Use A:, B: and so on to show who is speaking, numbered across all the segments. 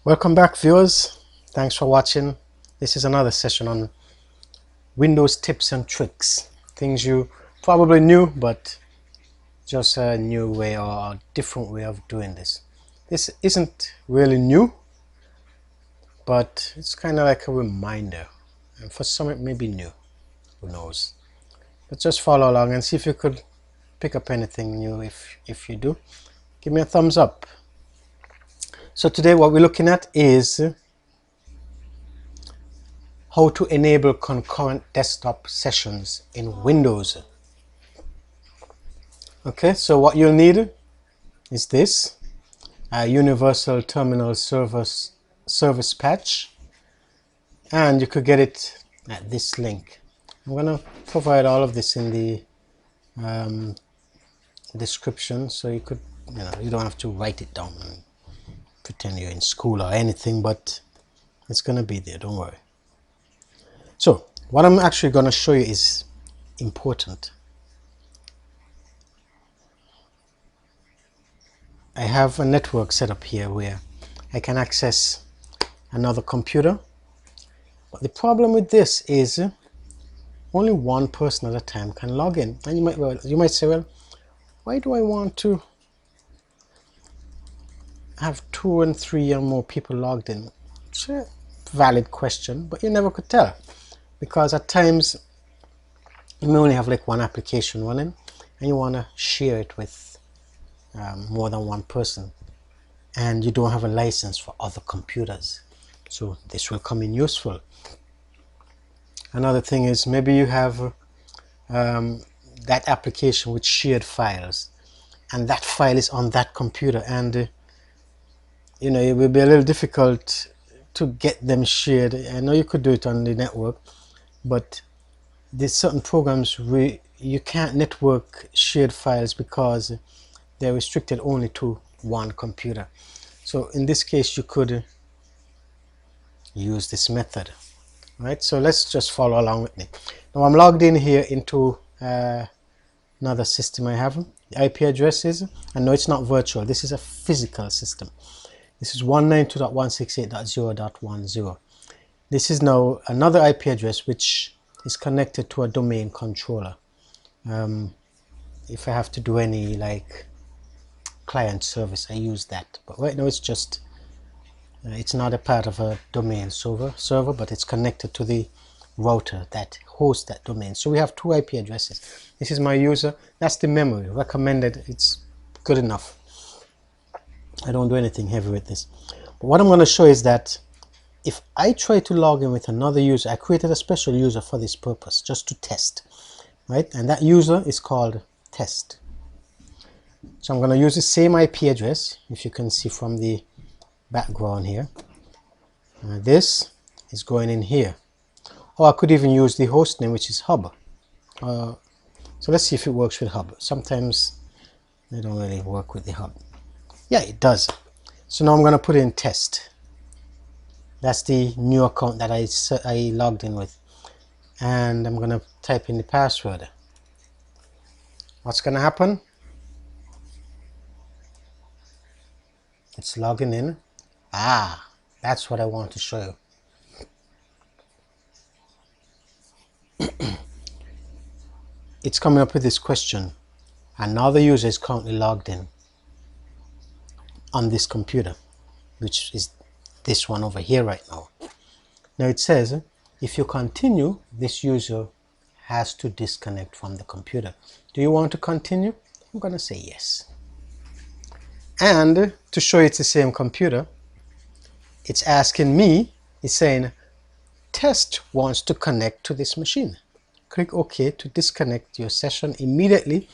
A: Welcome back, viewers. Thanks for watching. This is another session on Windows tips and tricks. Things you probably knew, but just a new way or a different way of doing this. This isn't really new, but it's kind of like a reminder. And for some it may be new. Who knows? But just follow along and see if you could pick up anything new. If you do, give me a thumbs up. So today what we're looking at is how to enable concurrent desktop sessions in Windows. Okay, so what you'll need is this Universal Terminal Service Patch, and you could get it at this link. I'm going to provide all of this in the description, so you could, you don't have to write it down and pretend you're in school or anything, but it's going to be there, don't worry. So what I'm actually going to show you is important. I have a network set up here where I can access another computer, but the problem with this is only one person at a time can log in. And you might say, well, why do I want to have 2 and 3 or more people logged in? It's a valid question, but you never could tell, because at times you may only have like one application running and you want to share it with more than one person, and you don't have a license for other computers, so this will come in useful. Another thing is maybe you have that application with shared files, and that file is on that computer, and it will be a little difficult to get them shared. I know you could do it on the network, but there's certain programs where you can't network shared files because they're restricted only to one computer. So in this case you could use this method, right? So let's just follow along with me. Now I'm logged in here into another system I have. The IP address is, and no, it's not virtual, this is a physical system. This is 192.168.0.10. This is now another IP address which is connected to a domain controller. If I have to do any like client service, I use that, but right now it's just it's not a part of a domain server, but it's connected to the router that hosts that domain. So we have 2 IP addresses. This is my user, that's the memory recommended. It's good enough. I don't do anything heavy with this. But what I'm going to show is that if I try to log in with another user, I created a special user for this purpose, just to test, right? And that user is called test. So I'm going to use the same IP address, if you can see from the background here. This is going in here, or I could even use the host name, which is hub. So let's see if it works with hub. Sometimes they don't really work with the hub. Yeah, it does. So now I'm going to put in test. That's the new account that I logged in with, and I'm going to type in the password. What's going to happen? It's logging in. That's what I want to show you. It's coming up with this question. Another user is currently logged in on this computer, which is this one over here right now. Now it says if you continue, this user has to disconnect from the computer. Do you want to continue? I'm going to say yes. And to show you it's the same computer, it's asking me, it's saying test wants to connect to this machine. Click OK to disconnect your session immediately,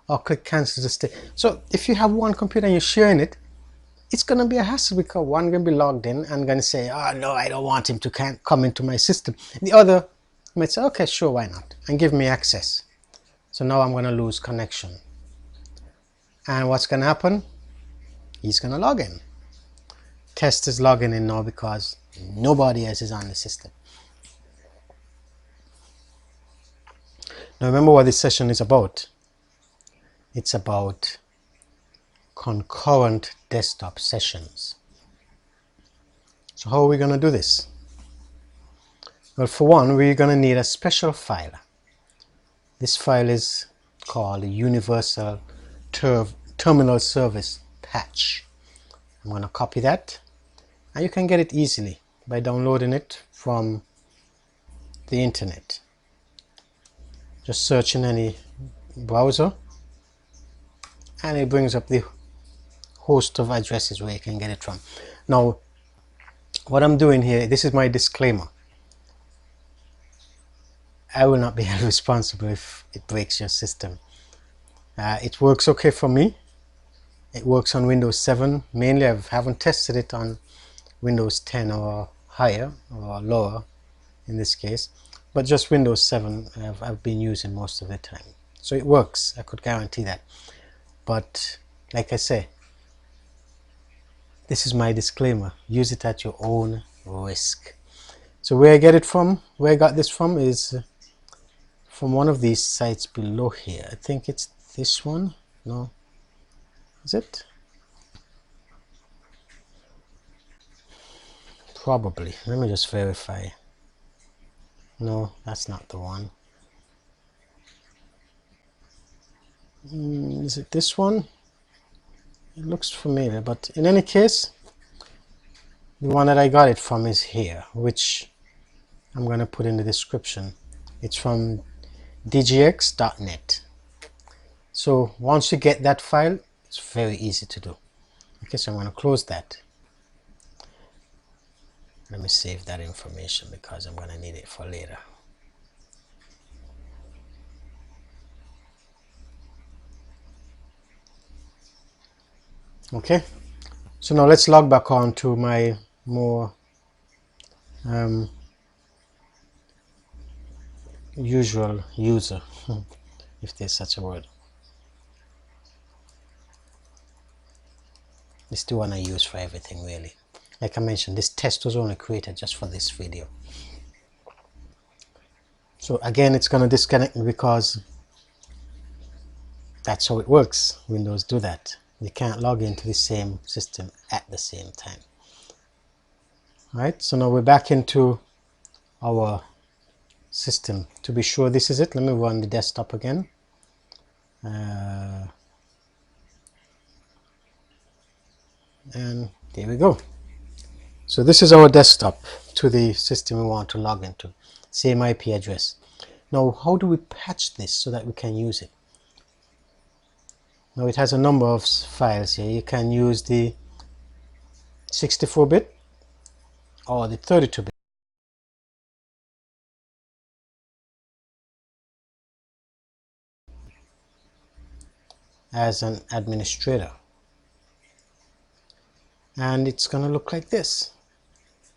A: or click cancel to stay. So if you have one computer and you're sharing it, it's going to be a hassle, because one going to be logged in and going to say, oh no, I don't want him to come into my system. The other might say, okay, sure, why not, and give me access. So now I'm going to lose connection. And what's going to happen? He's going to log in. Test is logging in now because nobody else is on the system. Now remember what this session is about. It's about concurrent desktop sessions. So how are we going to do this? Well, for one, we're going to need a special file. This file is called Universal Terminal Service Patch. I'm going to copy that, and you can get it easily by downloading it from the internet. Just search in any browser and it brings up the host of addresses where you can get it from. Now, what I'm doing here, this is my disclaimer. I will not be held responsible if it breaks your system. It works okay for me. It works on Windows 7 mainly. I haven't tested it on Windows 10 or higher or lower in this case, but just Windows 7 I've been using most of the time. So it works, I could guarantee that. But like I say, this is my disclaimer. Use it at your own risk. So where I get it from, where I got this from is from one of these sites below here. I think it's this one. No, is it? Probably. Let me just verify. No, that's not the one. Is it this one? It looks familiar, but in any case, the one that I got it from is here, which I'm going to put in the description. It's from dgx.net. So once you get that file, it's very easy to do. Okay, so I'm going to close that. Let me save that information because I'm going to need it for later. Okay, so now let's log back on to my more usual user, if there's such a word. It's the one I use for everything really. Like I mentioned, this test was only created just for this video. So again, it's going to disconnect me because that's how it works. Windows do that. You can't log into the same system at the same time. Alright, so now we're back into our system. To be sure this is it, let me run the desktop again. And there we go. So this is our desktop to the system we want to log into. Same IP address. Now how do we patch this so that we can use it? Now it has a number of files here. You can use the 64-bit or the 32-bit. As an administrator. And it's going to look like this.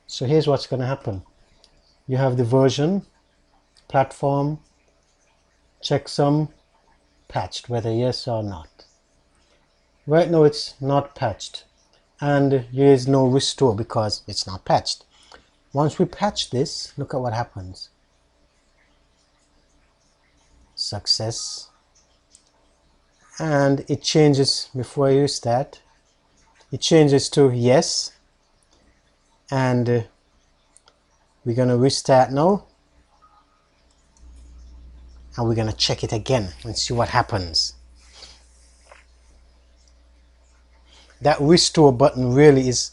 A: So here's what's going to happen. You have the version, platform, checksum, patched, whether yes or not. Right now it's not patched. And there is no restore because it's not patched. Once we patch this, look at what happens. Success. And it changes, before I use that, it changes to yes. And we're going to restart now. And we're going to check it again and see what happens. That restore button really is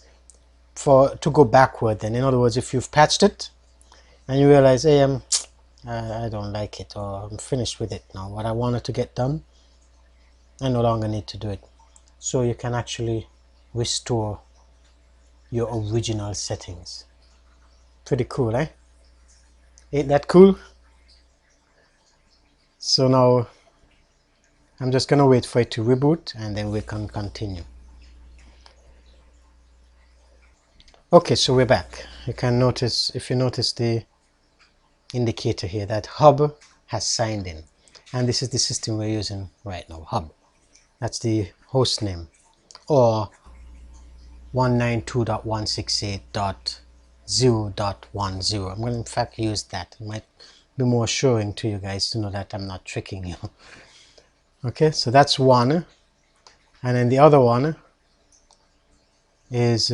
A: to go backward then. In other words, if you've patched it and you realize, hey, I don't like it, or I'm finished with it now, what I wanted to get done, I no longer need to do it. So you can actually restore your original settings. Pretty cool, eh? Ain't that cool? So now I'm just gonna wait for it to reboot and then we can continue. Okay, so we're back. You can notice, if you notice the indicator here, that Hub has signed in. And this is the system we're using right now, Hub. That's the host name. Or 192.168.0.10. I'm going to in fact use that. It might be more assuring to you guys to know that I'm not tricking you. Okay, so that's one. And then the other one is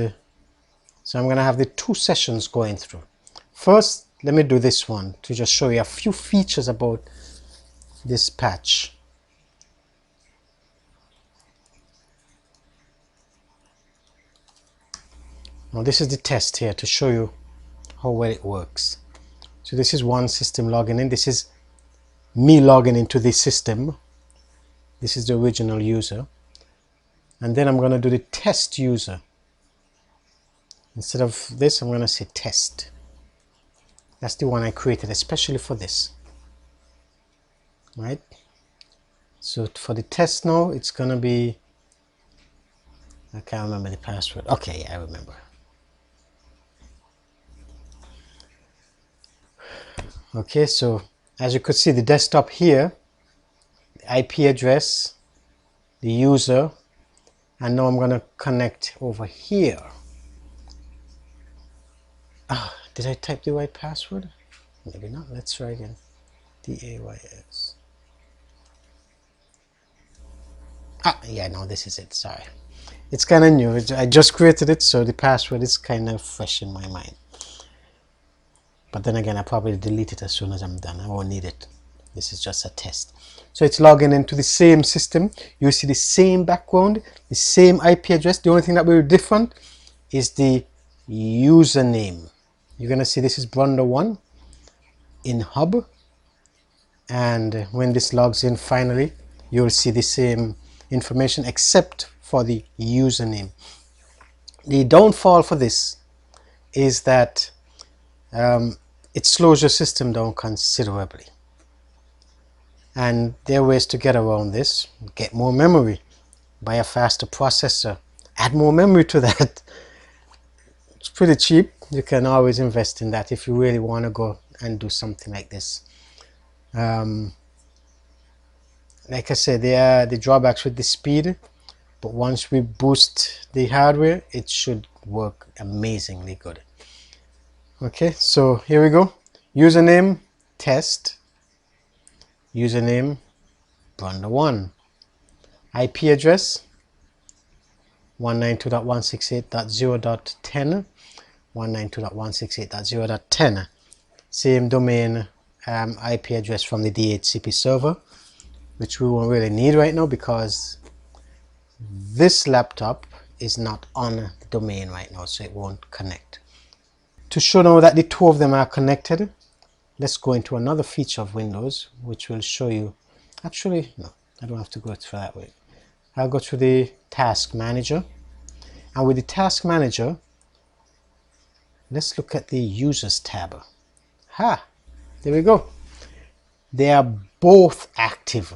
A: So I'm going to have the two sessions going through. First, let me do this one to just show you a few features about this patch. Now this is the test here to show you how well it works. So this is one system logging in. This is me logging into this system. This is the original user. And then I'm going to do the test user. Instead of this, I'm going to say test. That's the one I created especially for this. Right? So for the test now, it's going to be, I can't remember the password. Okay, yeah, I remember. Okay, so as you could see, the desktop here, the IP address, the user, and now I'm going to connect over here. Did I type the right password? Maybe not. Let's try again. DAYS. Yeah, no, this is it. Sorry. It's kind of new. I just created it, so the password is kind of fresh in my mind. But then again, I probably delete it as soon as I'm done. I won't need it. This is just a test. So it's logging into the same system. You see the same background, the same IP address. The only thing that will be different is the username. You're going to see this is Brunder1 in Hub. And when this logs in finally, you'll see the same information except for the username. The downfall for this is that it slows your system down considerably. And there are ways to get around this. Get more memory, buy a faster processor, add more memory to that. It's pretty cheap. You can always invest in that if you really want to go and do something like this. Like I said, there are the drawbacks with the speed, but once we boost the hardware, it should work amazingly good. Okay, so here we go. Username test, username Brunder1, IP address 192.168.0.10, 192.168.0.10, same domain IP address from the DHCP server, which we won't really need right now because this laptop is not on the domain right now, so it won't connect. To show now that the two of them are connected, let's go into another feature of Windows, which will show you, actually, no, I don't have to go through that way. I'll go to the Task Manager, and with the Task Manager, let's look at the Users tab. There we go. They are both active,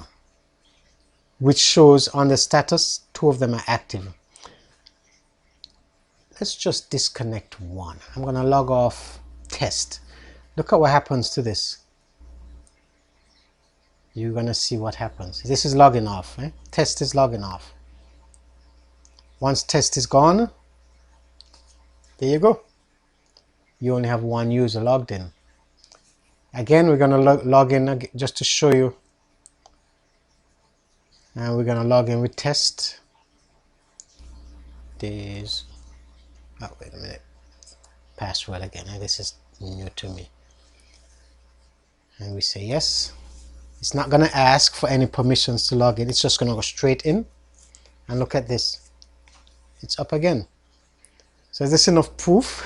A: which shows on the status, two of them are active. Let's just disconnect one. I'm going to log off test. Look at what happens to this. You're going to see what happens. This is logging off. Test is logging off. Once test is gone, there you go. You only have one user logged in. Again, we're going to log in just to show you. And we're going to log in with test. Wait a minute. Password again. This is new to me. And we say yes. It's not going to ask for any permissions to log in. It's just going to go straight in. And look at this. It's up again. So is this enough proof?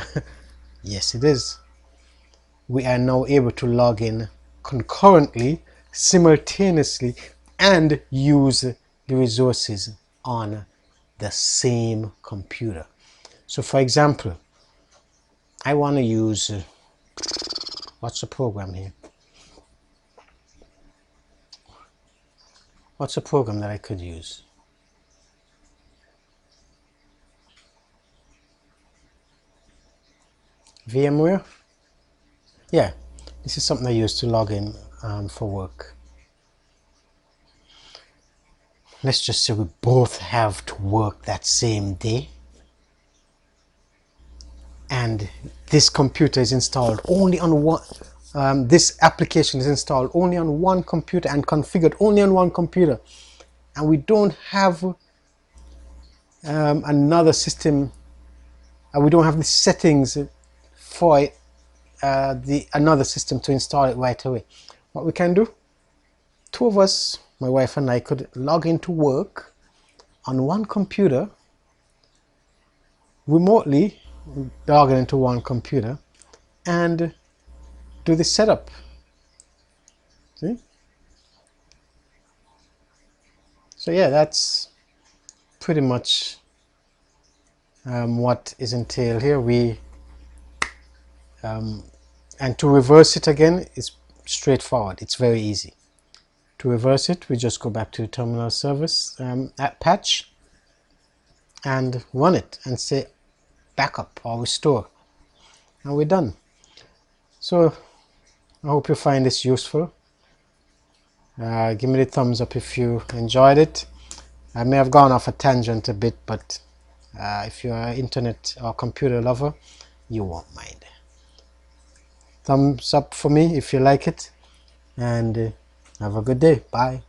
A: Yes, it is. We are now able to log in concurrently, simultaneously, and use the resources on the same computer. So for example, I want to use, what's the program here? What's a program that I could use? VMware? Yeah, this is something I use to log in for work. Let's just say we both have to work that same day. And this computer is installed only on one, this application is installed only on one computer and configured only on one computer. And we don't have another system we don't have the settings for another system to install it right away. What we can do, two of us, my wife and I, could log into work on one computer, remotely log into one computer and do the setup. See? So yeah, that's pretty much what is entailed here. And to reverse it again is straightforward. It's very easy. To reverse it, we just go back to the terminal service at patch and run it and say backup or restore, and we're done. So I hope you find this useful. Give me the thumbs up if you enjoyed it. I may have gone off a tangent a bit, but if you're an internet or computer lover, you won't mind. Thumbs up for me if you like it, and have a good day. Bye.